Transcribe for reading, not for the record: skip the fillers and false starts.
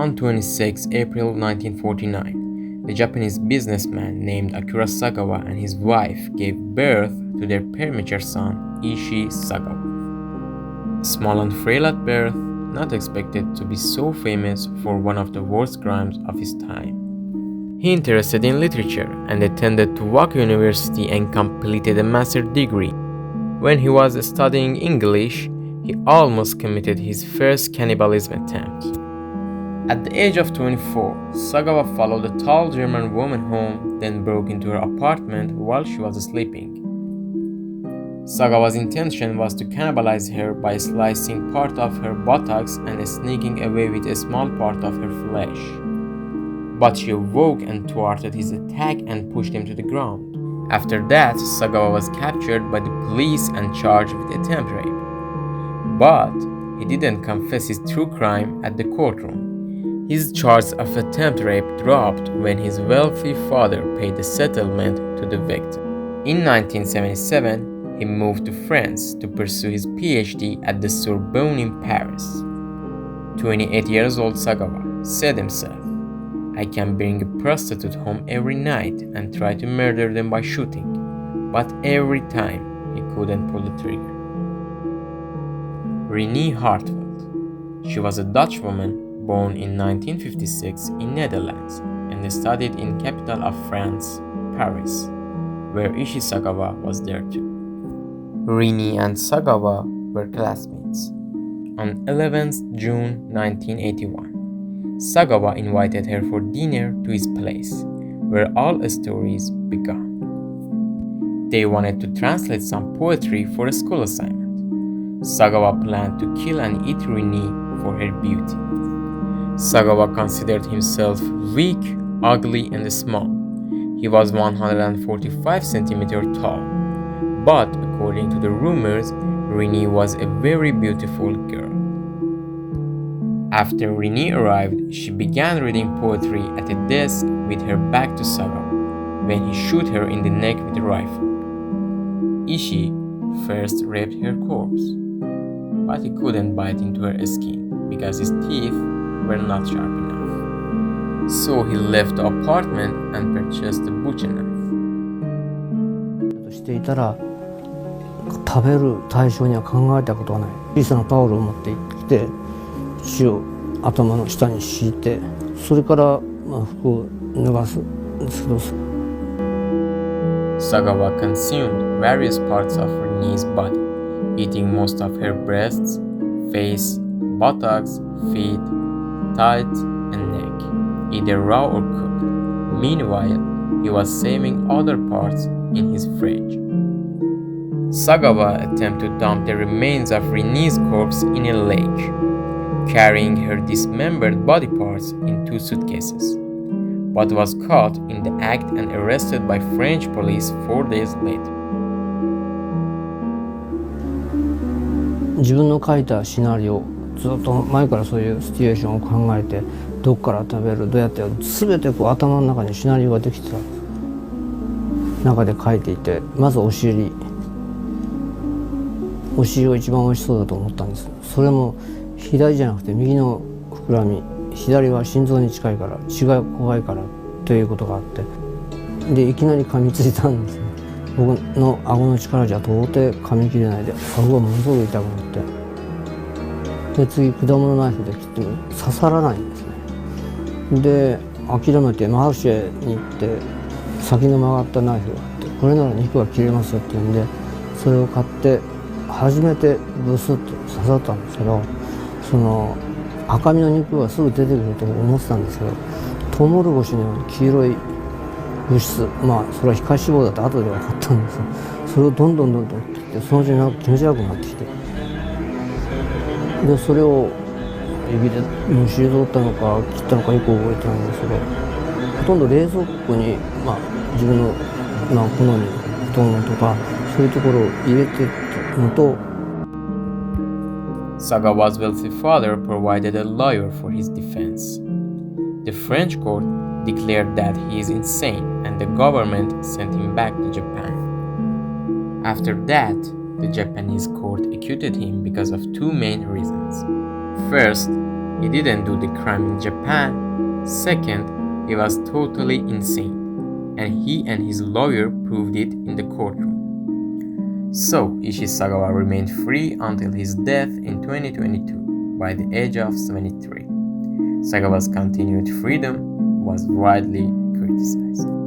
On 26 April 1949, a Japanese businessman named Akira Sagawa and his wife gave birth to their premature son, Issei Sagawa. Small and frail at birth, not expected to be so famous for one of the worst crimes of his time. He interested in literature and attended Tokyo University and completed a master's degree. When he was studying English, he almost committed his first cannibalism attempt. At the age of 24, Sagawa followed a tall German woman home, then broke into her apartment while she was sleeping. Sagawa's intention was to cannibalize her by slicing part of her buttocks and sneaking away with a small part of her flesh. But she awoke and thwarted his attack and pushed him to the ground. After that, Sagawa was captured by the police and charged with attempt rape. But he didn't confess his true crime at the courtroom. His charge of attempt rape dropped when his wealthy father paid the settlement to the victim. In 1977, he moved to France to pursue his PhD at the Sorbonne in Paris. 28 years old Sagawa said himself, "I can bring a prostitute home every night and try to murder them by shooting, but every time he couldn't pull the trigger." Renee Hartwell. She was a Dutch woman born in 1956 in Netherlands and studied in capital of France, Paris, where Issei Sagawa was there too. Renee and Sagawa were classmates. On 11th June 1981, Sagawa invited her for dinner to his place, where all stories began. They wanted to translate some poetry for a school assignment. Sagawa planned to kill and eat Renee for her beauty. Sagawa considered himself weak, ugly, and small. He was 145 centimeters tall, but according to the rumors, Renee was a very beautiful girl. After Renee arrived, she began reading poetry at a desk with her back to Sagawa when he shot her in the neck with a rifle. Issei first raped her corpse, but he couldn't bite into her skin because his teeth were not sharp enough. So he left the apartment and purchased a butcher knife. していたら食べる対象には考えたことはない。小さなタオルを持ってきて血を頭の下に敷いて、それから服を脱がすんですけど。Sagawa consumed various parts of Renee's body, eating most of her breasts, face, buttocks, feet, thighs, and neck, either raw or cooked. Meanwhile, he was saving other parts in his fridge. Sagawa attempted to dump the remains of Renee's corpse in a lake, carrying her dismembered body parts in 2 suitcases, but was caught in the act and arrested by French police 4 days later. 自分の書いたシナリオ、ずっと前からそういうシチュエーションを考えて、どっから食べる、どうやってやる、全てこう頭の中にシナリオができてた中で書いていて、まずお尻が一番美味しそうだと思ったんです。それも左じゃなくて右の膨らみ、左は心臓に近いから血が怖いからということがあって、でいきなり噛みついたんですね。僕の顎の力じゃ到底噛み切れないで、顎がものすごく痛くなって、で次果物ナイフで切っても刺さらないんですね。で諦めてマルシェに行って先の曲がったナイフがあって、これなら肉が切れますよって言うんで、それを買って初めてブスッと刺さったんですけど、その赤身の肉がすぐ出てくると思ってたんですけど、トウモロコシのように黄色い物質、それは皮下脂肪だって後で分かったんですよ。それをどんどん切って、そのうちになんか気持ち悪くなってきて、でそれを指でむしり取ったのか切ったのかよく覚えてないんですけど、ほとんど冷蔵庫に、自分の、好みの太ももとかそういうところを入れてのと。Sagawa's wealthy father provided a lawyer for his defense. The French court declared that he is insane and the government sent him back to Japan. After that, the Japanese court acquitted him because of 2 main reasons. First, he didn't do the crime in Japan. Second, he was totally insane, and he and his lawyer proved it in the courtroom. So, Issei Sagawa remained free until his death in 2022 by the age of 73. Sagawa's continued freedom was widely criticized.